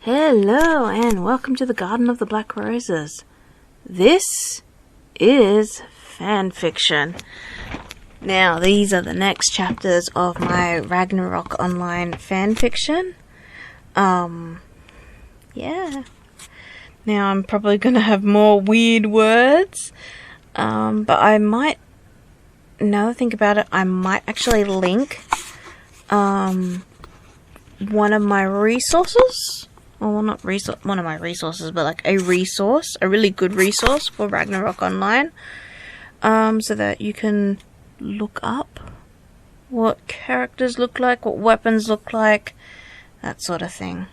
Hello and welcome to the Garden of the Black Roses. This is fanfiction. Now these are the next chapters of my Ragnarok Online Fanfiction. Yeah. Now I'm probably going to have more weird words. But I might, now that I think about it, I might actually link one of my resources. Well, not one of my resources, but like a resource, a really good resource for Ragnarok Online, so that you can look up what characters look like, what weapons look like, that sort of thing.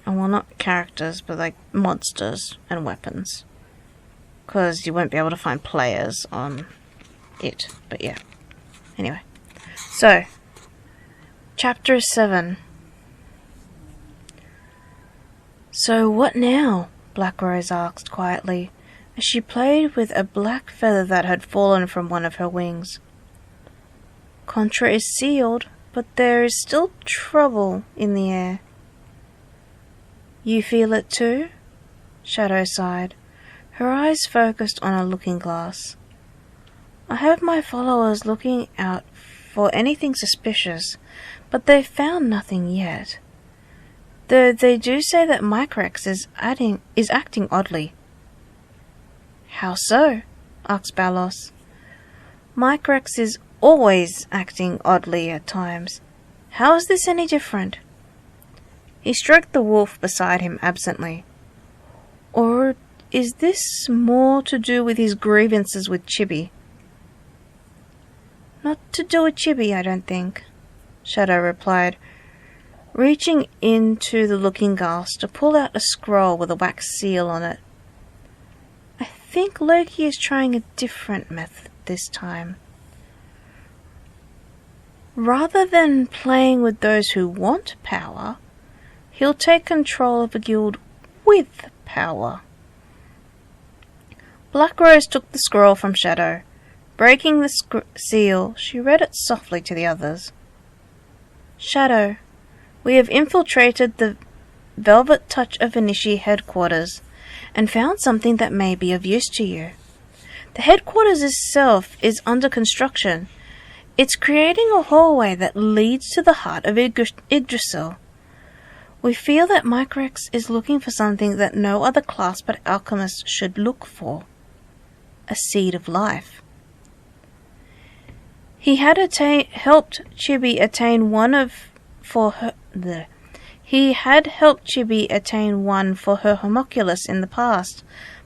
And well, not characters, but like monsters and weapons, because you won't be able to find players on it. But yeah. Anyway, so Chapter 7. So what now? Black Rose asked quietly, as she played with a black feather that had fallen from one of her wings. Contra is sealed, but there is still trouble in the air. You feel it too? Shadow sighed, her eyes focused on a looking glass. I have my followers looking out for anything suspicious, but they've found nothing yet. Though they do say that Micrex is acting oddly. How so? asked Balos. Micrex is always acting oddly at times. How is this any different? He stroked the wolf beside him absently. Or is this more to do with his grievances with Chibi? Not to do with Chibi, I don't think, Shadow replied, reaching into the looking glass to pull out a scroll with a wax seal on it. I think Loki is trying a different method this time. Rather than playing with those who want power, he'll take control of a guild with power. Black Rose took the scroll from Shadow. Breaking the seal, she read it softly to the others. Shadow, we have infiltrated the Velvet Touch of Inishi headquarters and found something that may be of use to you. The headquarters itself is under construction. It's creating a hallway that leads to the heart of Yggdrasil. We feel that Micrex is looking for something that no other class but alchemists should look for. A seed of life. He had helped Chibi attain one for her homunculus in the past,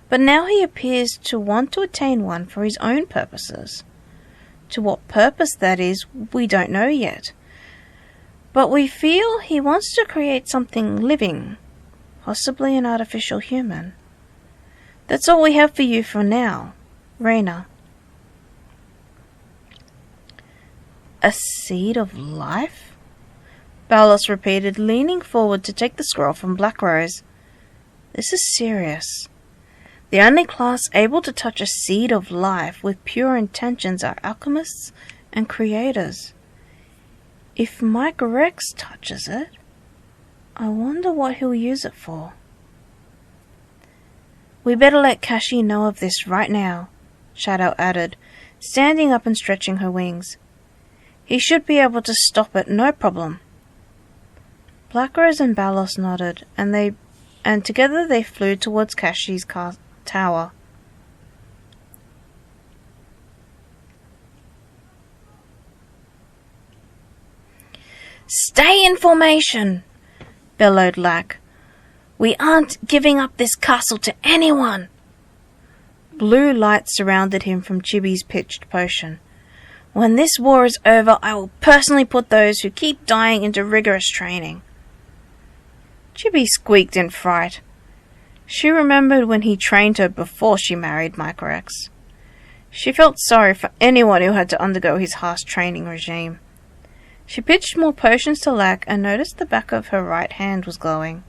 but now he appears to want to attain one for his own purposes. To what purpose that is, we don't know yet. But we feel he wants to create something living, possibly an artificial human. That's all we have for you for now, Raina. A seed of life? Balos repeated, leaning forward to take the scroll from Black Rose. This is serious. The only class able to touch a seed of life with pure intentions are alchemists and creators. If Micrex touches it, I wonder what he'll use it for. We better let Kashi know of this right now, Shadow added, standing up and stretching her wings. He should be able to stop it, no problem. Black Rose and Balos nodded, and together they flew towards Kashi's tower. Stay in formation, bellowed Lack. We aren't giving up this castle to anyone. Blue light surrounded him from Chibi's pitched potion. When this war is over, I will personally put those who keep dying into rigorous training. Chibi squeaked in fright. She remembered when he trained her before she married Micrex. She felt sorry for anyone who had to undergo his harsh training regime. She pitched more potions to Lack and noticed the back of her right hand was glowing.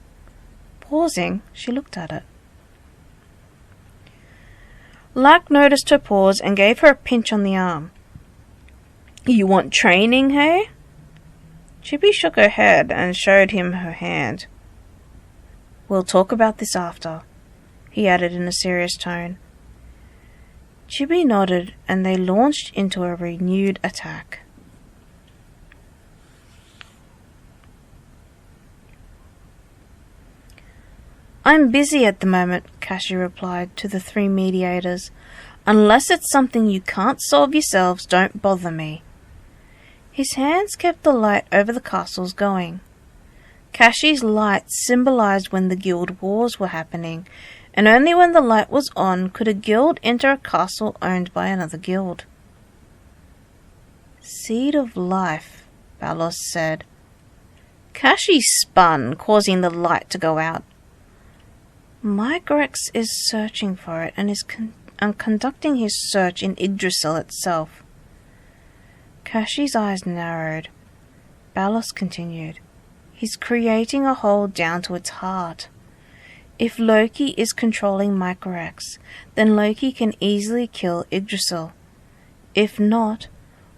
Pausing, she looked at it. Lack noticed her pause and gave her a pinch on the arm. You want training, hey? Chibi shook her head and showed him her hand. "We'll talk about this after," he added in a serious tone. Chibi nodded and they launched into a renewed attack. "I'm busy at the moment," Kashi replied to the three mediators. "Unless it's something you can't solve yourselves, don't bother me." His hands kept the light over the castles going. Kashi's light symbolized when the guild wars were happening, and only when the light was on could a guild enter a castle owned by another guild. "Seed of life," Balos said. Kashi spun, causing the light to go out. Mike Rex is searching for it and is conducting his search in Yggdrasil itself. Kashi's eyes narrowed. Balos continued. He's creating a hole down to its heart. If Loki is controlling Mike Rex, then Loki can easily kill Yggdrasil. If not,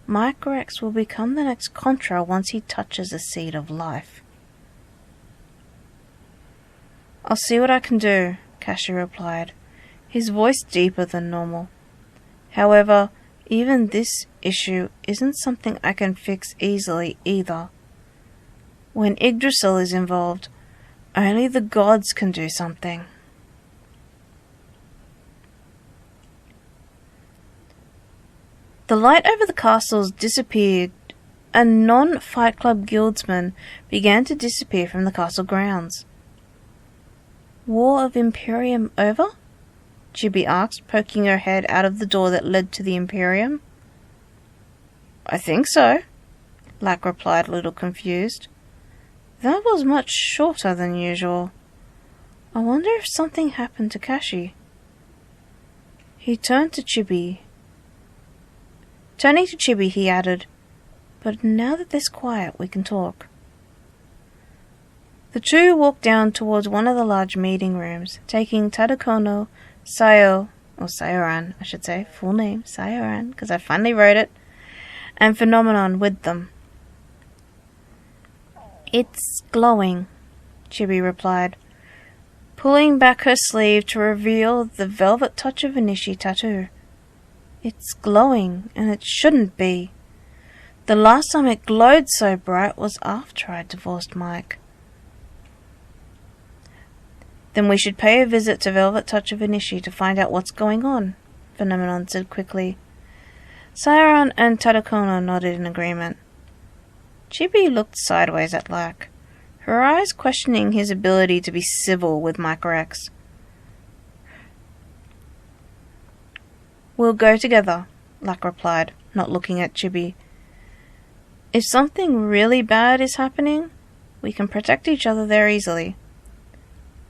Mike Rex will become the next Contra once he touches the seed of life. "I'll see what I can do," Kashi replied, his voice deeper than normal. "However, even this issue isn't something I can fix easily either. When Yggdrasil is involved, only the gods can do something." The light over the castles disappeared, and non-Fight Club guildsmen began to disappear from the castle grounds. "War of Imperium over?" Chibi asked, poking her head out of the door that led to the Imperium. "I think so," Lack replied, a little confused. "That was much shorter than usual. I wonder if something happened to Kashi." He turned to Chibi. Turning to Chibi, he added, "But now that there's quiet, we can talk." The two walked down towards one of the large meeting rooms, taking Tadakono, Syao, or Sayoran, I should say, full name, Sayoran, because I finally wrote it, and Phenomenon with them. "It's glowing," Chibi replied, pulling back her sleeve to reveal the velvet touch of Inishi tattoo. "It's glowing, and it shouldn't be. The last time it glowed so bright was after I divorced Mike." "Then we should pay a visit to Velvet Touch of Inishi to find out what's going on," Phenomenon said quickly. Sayoran and Tadakono nodded in agreement. Chibi looked sideways at Lack, her eyes questioning his ability to be civil with Mike Rex. "We'll go together," Lack replied, not looking at Chibi. "If something really bad is happening, we can protect each other there easily."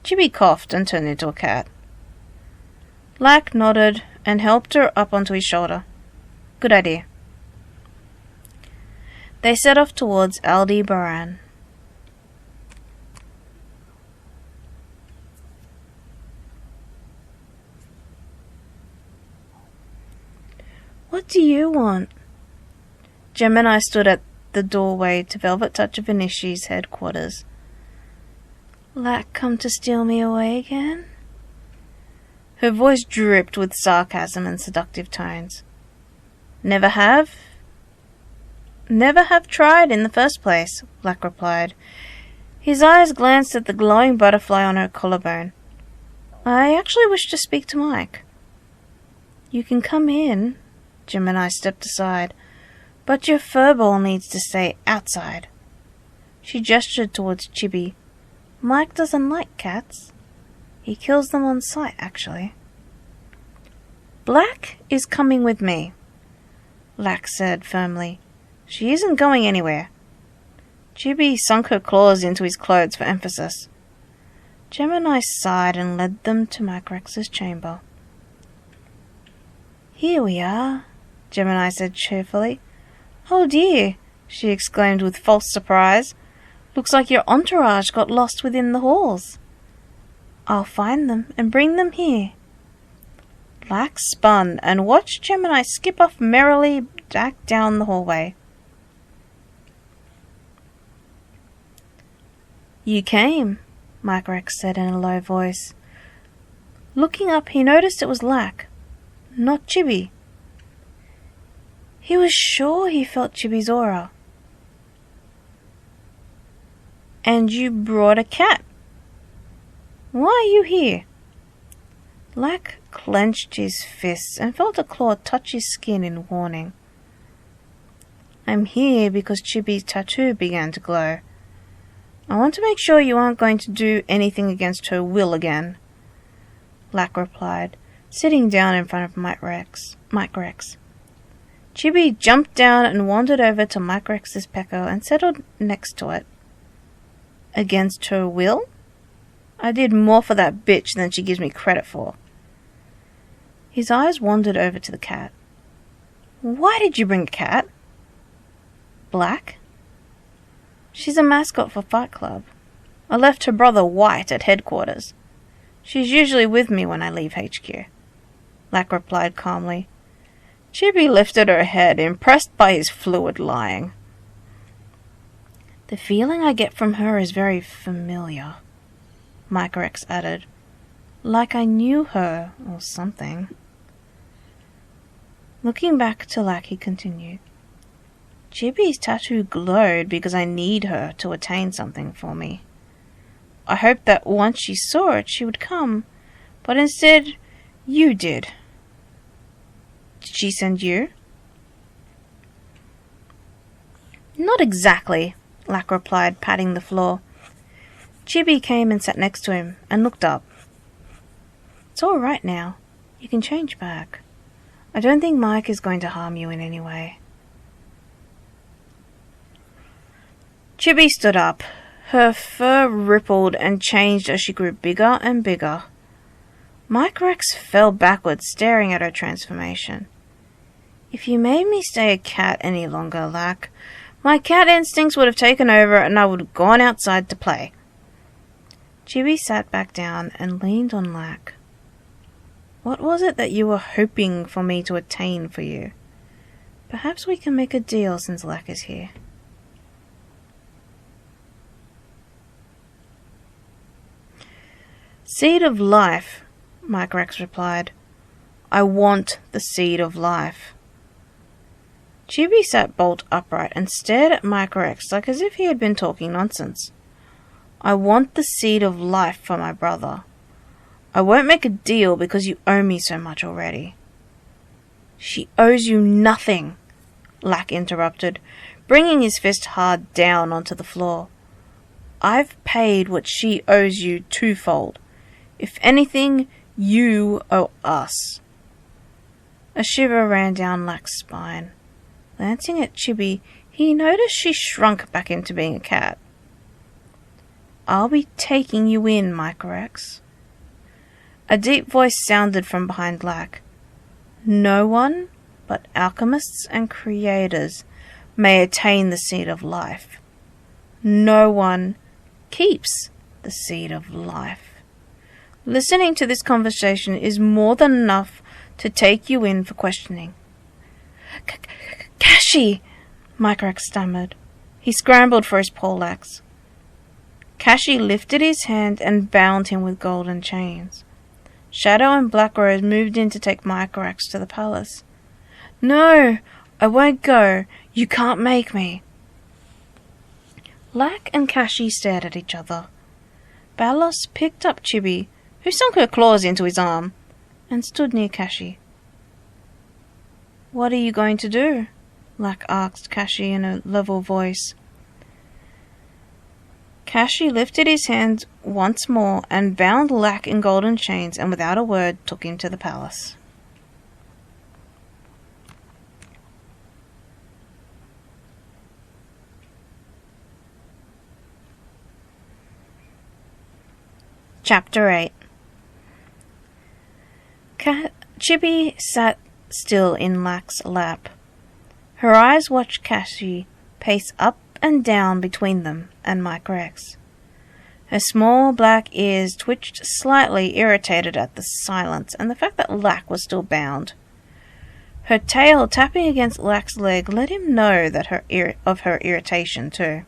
Chibi coughed and turned into a cat. Lack nodded and helped her up onto his shoulder. "Good idea." They set off towards Aldebaran. "What do you want?" Gemini stood at the doorway to Velvet Touch of Inishi's headquarters. "Lack come to steal me away again?" Her voice dripped with sarcasm and seductive tones. Never have tried in the first place," Lack replied. His eyes glanced at the glowing butterfly on her collarbone. "I actually wish to speak to Mike." "You can come in." Gemini stepped aside. "But your furball needs to stay outside." She gestured towards Chibi. "Mike doesn't like cats. He kills them on sight, actually." "Black is coming with me," Lack said firmly. "She isn't going anywhere." Chibi sunk her claws into his clothes for emphasis. Gemini sighed and led them to Mike Rex's chamber. "Here we are," Gemini said cheerfully. "Oh dear," she exclaimed with false surprise. "Looks like your entourage got lost within the halls." "I'll find them and bring them here." Lack spun and watched Gemini skip off merrily back down the hallway. You came, Mike Rex said in a low voice. Looking up, he noticed it was Lack, not Chibi. He was sure he felt Chibi's aura. And you brought a cat. Why are you here? Lack clenched his fists and felt a claw touch his skin in warning. I'm here because Chibi's tattoo began to glow. I want to make sure you aren't going to do anything against her will again, Lack replied, sitting down in front of Mike Rex. Chibi jumped down and wandered over to Mike Rex's pecker and settled next to it. Against her will? I did more for that bitch than she gives me credit for. His eyes wandered over to the cat. Why did you bring a cat? Black? She's a mascot for Fight Club. I left her brother White at headquarters. She's usually with me when I leave HQ. Lack replied calmly. Chibi lifted her head, impressed by his fluid lying. The feeling I get from her is very familiar, Mike Rex added. Like I knew her or something. Looking back to Lack, he continued. Chibi's tattoo glowed because I need her to attain something for me. I hoped that once she saw it, she would come, but instead, you did. Did she send you? Not exactly, Lack replied, patting the floor. Chibi came and sat next to him and looked up. It's all right now. You can change back. I don't think Mike is going to harm you in any way. Chibi stood up. Her fur rippled and changed as she grew bigger and bigger. Mike Rex fell backwards, staring at her transformation. If you made me stay a cat any longer, Lack, my cat instincts would have taken over and I would have gone outside to play. Chibi sat back down and leaned on Lack. What was it that you were hoping for me to attain for you? Perhaps we can make a deal since Lack is here. Seed of life, Mike Rex replied. I want the seed of life. Chibi sat bolt upright and stared at Mike Rex like as if he had been talking nonsense. I want the seed of life for my brother. I won't make a deal because you owe me so much already. She owes you nothing, Lack interrupted, bringing his fist hard down onto the floor. I've paid what she owes you twofold. If anything, you owe us. A shiver ran down Lack's spine. Glancing at Chibi, he noticed she shrunk back into being a cat. I'll be taking you in, Mike Rex. A deep voice sounded from behind Lack. No one but alchemists and creators may attain the seed of life. No one keeps the seed of life. Listening to this conversation is more than enough to take you in for questioning. Kashi! Mike Rex stammered. He scrambled for his poleaxe. Kashi lifted his hand and bound him with golden chains. Shadow and Black Rose moved in to take Mike Rex to the palace. No, I won't go. You can't make me. Lack and Kashi stared at each other. Balos picked up Chibi, who sunk her claws into his arm, and stood near Kashi. What are you going to do? Lack asked Kashi in a level voice. Kashi lifted his hand once more and bound Lack in golden chains and without a word took him to the palace. Chapter 8. Chibi sat still in Lack's lap. Her eyes watched Kashi pace up and down between them and Mike Rex. Her small black ears twitched slightly, irritated at the silence and the fact that Lack was still bound. Her tail tapping against Lack's leg let him know that her irritation too.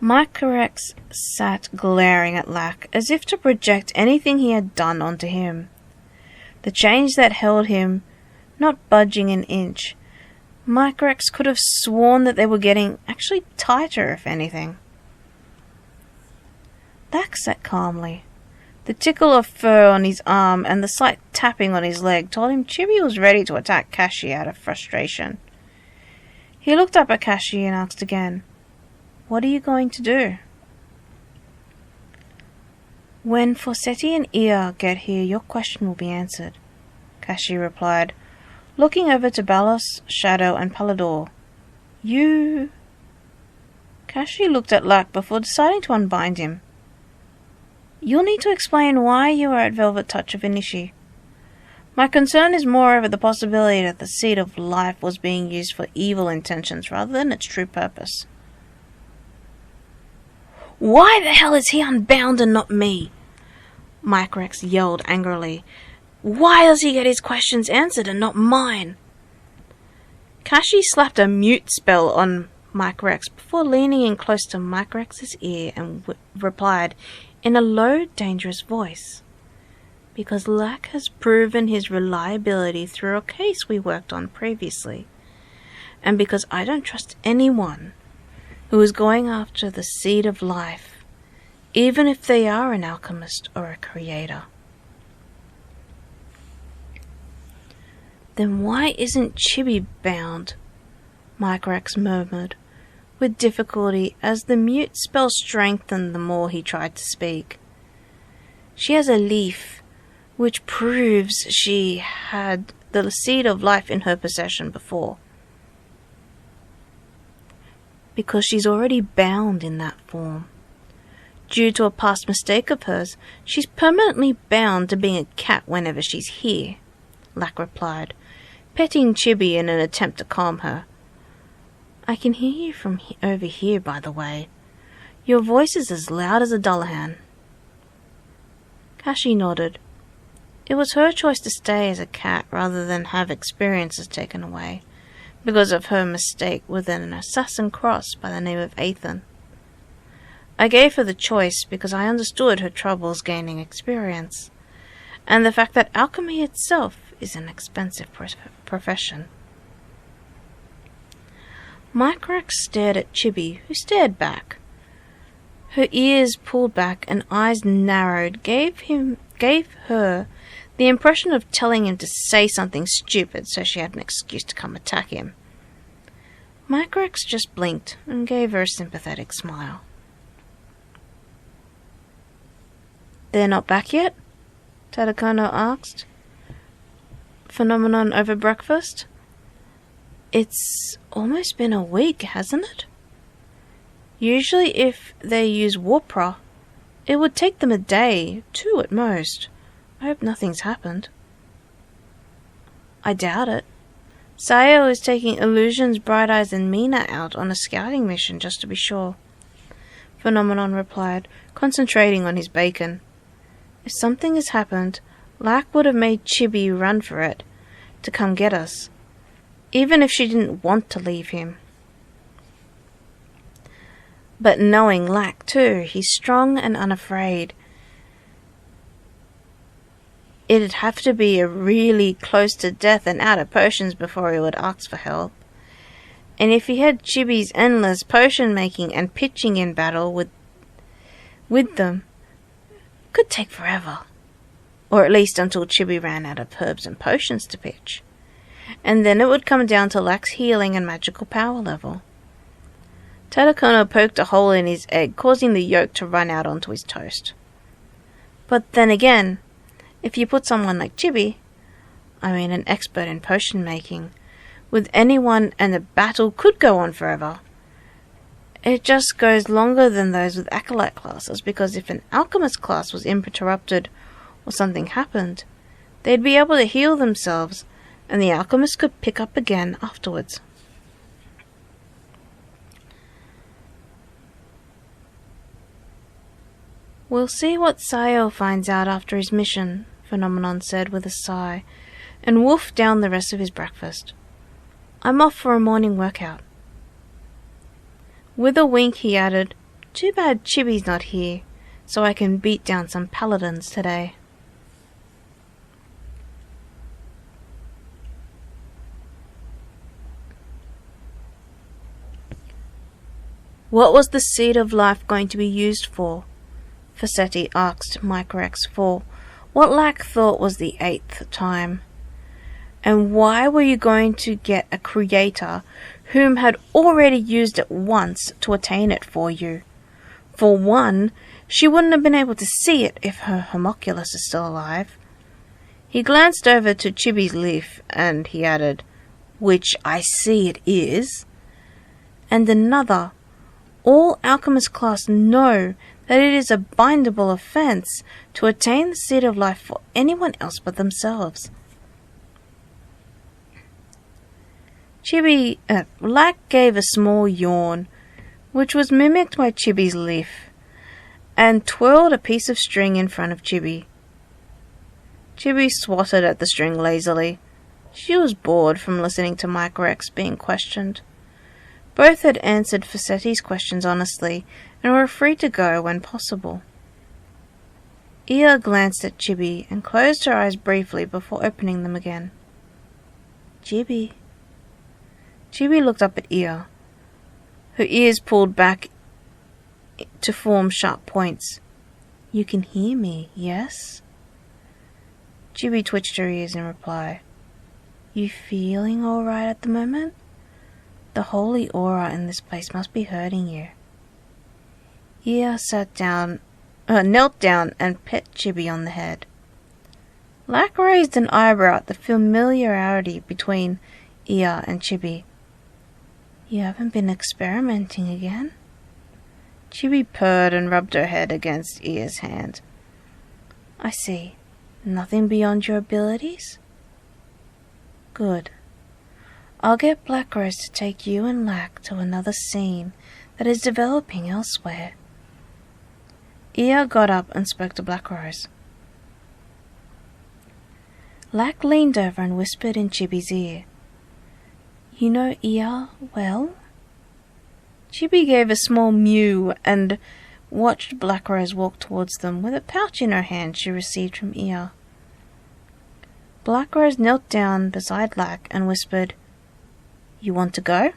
Mycorex sat glaring at Lack, as if to project anything he had done onto him. The chains that held him, not budging an inch. Mycorex could have sworn that they were getting actually tighter, if anything. Lack sat calmly. The tickle of fur on his arm and the slight tapping on his leg told him Chibi was ready to attack Kashi out of frustration. He looked up at Kashi and asked again, "What are you going to do?" "When Forseti and Ia get here, your question will be answered," Kashi replied, looking over to Balos, Shadow, and Palador. "You..." Kashi looked at Lack before deciding to unbind him. "You'll need to explain why you were at Velvet Touch of Inishi. My concern is more over the possibility that the Seed of Life was being used for evil intentions rather than its true purpose." "Why the hell is he unbound and not me?" Mycorex yelled angrily. "Why does he get his questions answered and not mine?" Kashi slapped a mute spell on Mycorex before leaning in close to Mycorex's ear and replied in a low, dangerous voice, "Because Lack has proven his reliability through a case we worked on previously, and because I don't trust anyone who is going after the Seed of Life, even if they are an alchemist or a creator." "Then why isn't Chibi bound?" Mycorex murmured, with difficulty as the mute spell strengthened the more he tried to speak. "She has a leaf, which proves she had the Seed of Life in her possession before." "Because she's already bound in that form. Due to a past mistake of hers, she's permanently bound to being a cat whenever she's here," Lack replied, petting Chibi in an attempt to calm her. "I can hear you from over here, by the way. Your voice is as loud as a Dullahan." Kashi nodded. It was her choice to stay as a cat rather than have experiences taken away, because of her mistake with an assassin cross by the name of Athan. I gave her the choice because I understood her troubles gaining experience, and the fact that alchemy itself is an expensive profession. Mycorex stared at Chibi, who stared back. Her ears pulled back and eyes narrowed gave her the impression of telling him to say something stupid so she had an excuse to come attack him. Mycorex just blinked and gave her a sympathetic smile. "They're not back yet?" Tadakono asked. "Phenomenon over breakfast?" "It's almost been a week, hasn't it? Usually if they use Warpra, it would take them a day, 2 at most. I hope nothing's happened." "I doubt it. Syao is taking Illusion's Bright Eyes and Mina out on a scouting mission just to be sure," Phenomenon replied, concentrating on his bacon. "If something has happened, Lack would have made Chibi run for it to come get us, even if she didn't want to leave him. But knowing Lack too, he's strong and unafraid. It'd have to be a really close to death and out of potions before he would ask for help. And if he had Chibi's endless potion making and pitching in battle with them, it could take forever. Or at least until Chibi ran out of herbs and potions to pitch. And then it would come down to Lack's healing and magical power level." Tadakono poked a hole in his egg, causing the yolk to run out onto his toast. "But then again, if you put someone like Chibi, I mean an expert in potion making, with anyone and the battle could go on forever. It just goes longer than those with acolyte classes, because if an alchemist class was interrupted or something happened, they'd be able to heal themselves, and the alchemist could pick up again afterwards." "We'll see what Syao finds out after his mission," Phenomenon said with a sigh, and wolfed down the rest of his breakfast. "I'm off for a morning workout." With a wink he added, Too bad Chibi's not here, so I can beat down some paladins today. What was the seed of life going to be used for? Faceti asked Microrex for what Lack thought was the 8th time. And why were you going to get a creator whom had already used it once to attain it for you? For one, she wouldn't have been able to see it if her homunculus is still alive. He glanced over to Chibi's leaf and he added, "Which I see it is." And another, all alchemist class know that it is a bindable offense to attain the seed of life for anyone else but themselves. Lack gave a small yawn, which was mimicked by Chibi's leaf, and twirled a piece of string in front of Chibi. Chibi swatted at the string lazily. She was bored from listening to Microrex being questioned. Both had answered Facetti's questions honestly, and were free to go when possible. Ia glanced at Chibi and closed her eyes briefly before opening them again. Chibi. Chibi looked up at Ia, her ears pulled back to form sharp points. You can hear me, yes? Chibi twitched her ears in reply. You feeling alright at the moment? The holy aura in this place must be hurting you. Ia knelt down and pet Chibi on the head. Lack raised an eyebrow at the familiarity between Ia and Chibi. You haven't been experimenting again? Chibi purred and rubbed her head against Ia's hand. I see. Nothing beyond your abilities? Good. I'll get Black Rose to take you and Lack to another scene that is developing elsewhere. Ia got up and spoke to Black Rose. Lack leaned over and whispered in Chibi's ear. You know Ia well? Chibi gave a small mew and watched Black Rose walk towards them with a pouch in her hand she received from Ia. Black Rose knelt down beside Lack and whispered, You want to go?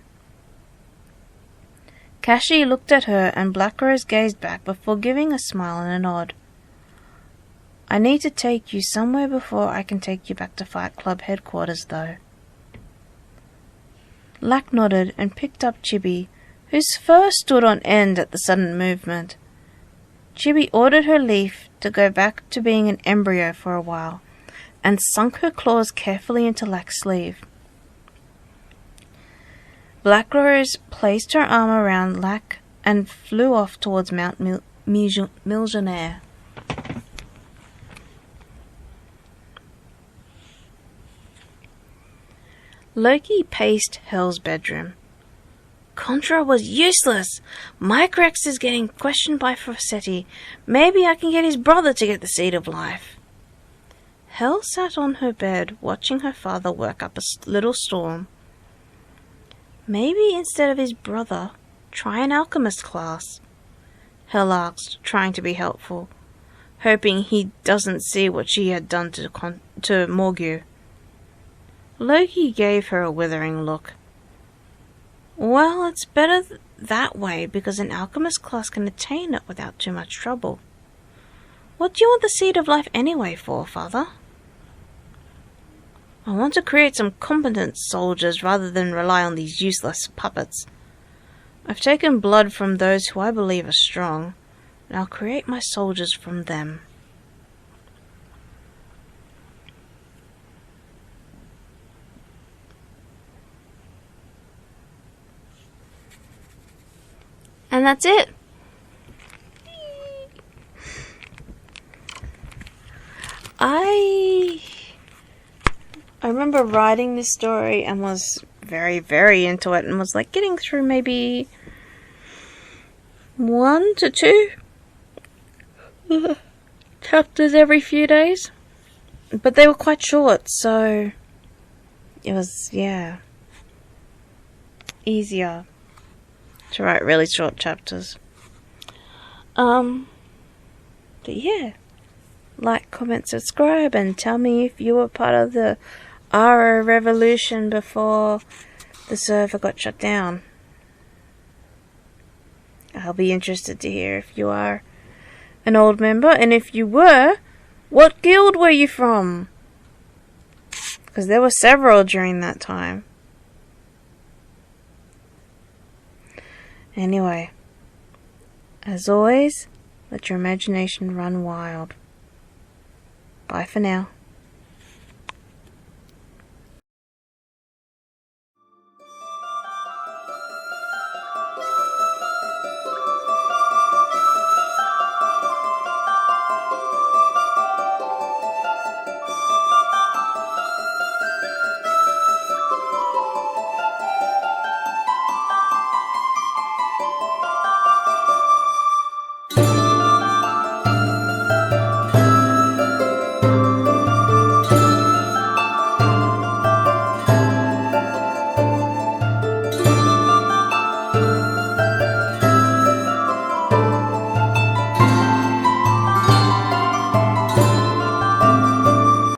Kashi looked at her and Black Rose gazed back before giving a smile and a nod. I need to take you somewhere before I can take you back to Fight Club headquarters, though. Lack nodded and picked up Chibi, whose fur stood on end at the sudden movement. Chibi ordered her leaf to go back to being an embryo for a while, and sunk her claws carefully into Lack's sleeve. Black Rose placed her arm around Lack and flew off towards Mount Miljonaire. Loki paced Hell's bedroom. Contra was useless. Microrex is getting questioned by Faceti. Maybe I can get his brother to get the seed of life. Hell sat on her bed, watching her father work up a little storm. Maybe instead of his brother, try an alchemist class. Hell asked, trying to be helpful, hoping he doesn't see what she had done to Morgu. Loki gave her a withering look. Well, it's better that way because an alchemist class can attain it without too much trouble. What do you want the seed of life anyway for, father? I want to create some competent soldiers rather than rely on these useless puppets. I've taken blood from those who I believe are strong, and I'll create my soldiers from them. And that's it. I remember writing this story and was very, very into it and was like getting through maybe 1 to 2 chapters every few days. But they were quite short, so it was, easier to write really short chapters. But yeah. Like, comment, subscribe, and tell me if you were part of the RO revolution before the server got shut down. I'll be interested to hear if you are an old member, and if you were, what guild were you from? Because there were several during that time. Anyway, as always, let your imagination run wild. Bye for now.